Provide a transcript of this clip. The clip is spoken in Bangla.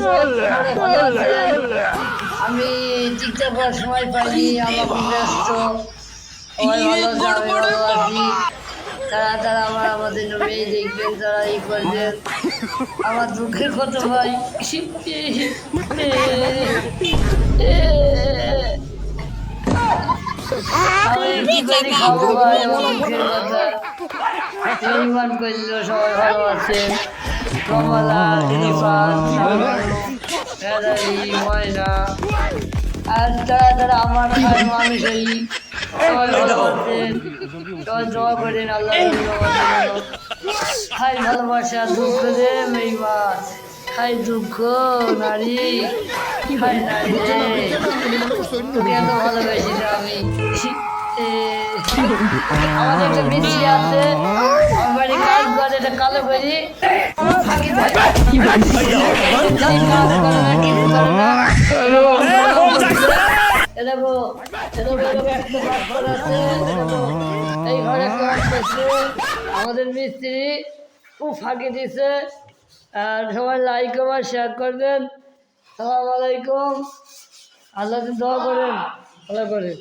ভালো আছেন? আমি টিকটক করার সময় পাইনি, আমার খুব ব্যস্ত। সবাই ভালো আছে, আমি ভালো আছি। তারা তারা আমাদের মেয়ে দেখবেন, তারা এই করবেন। আমার দুঃখের কথা ভাই, আমি কি করে খাবো ভাই, আমার মুখের কথা। ইমান করল, সবাই ভালো আছেন। কমলা, রিফাত, ময়না আর যারা যারা আমার খায় মানুষ, এই সবাই ভালো আছেন। সবাই দোয়া করেন আল্লাহ খাই ভালোবাসা, দুঃখ দে মেইমান, খাই দুঃখ নারী, খাই নারী রে, তোকে এত ভালোবাসি না আমি। আমাদের একটা মিস্ত্রি আছে, আমার বাড়ি কাজ করে, এটা কালো করি ফাঁকি দেয়, কাজ করে না, কিছু করে না। এই ঘরে কাজ করছে আমাদের মিস্ত্রি, খুব ফাঁকি দিছে। আর সবাই লাইক কমেন্ট শেয়ার করবেন। আসসালামু আলাইকুম, আল্লাহ দোয়া করেন, ভালো করে।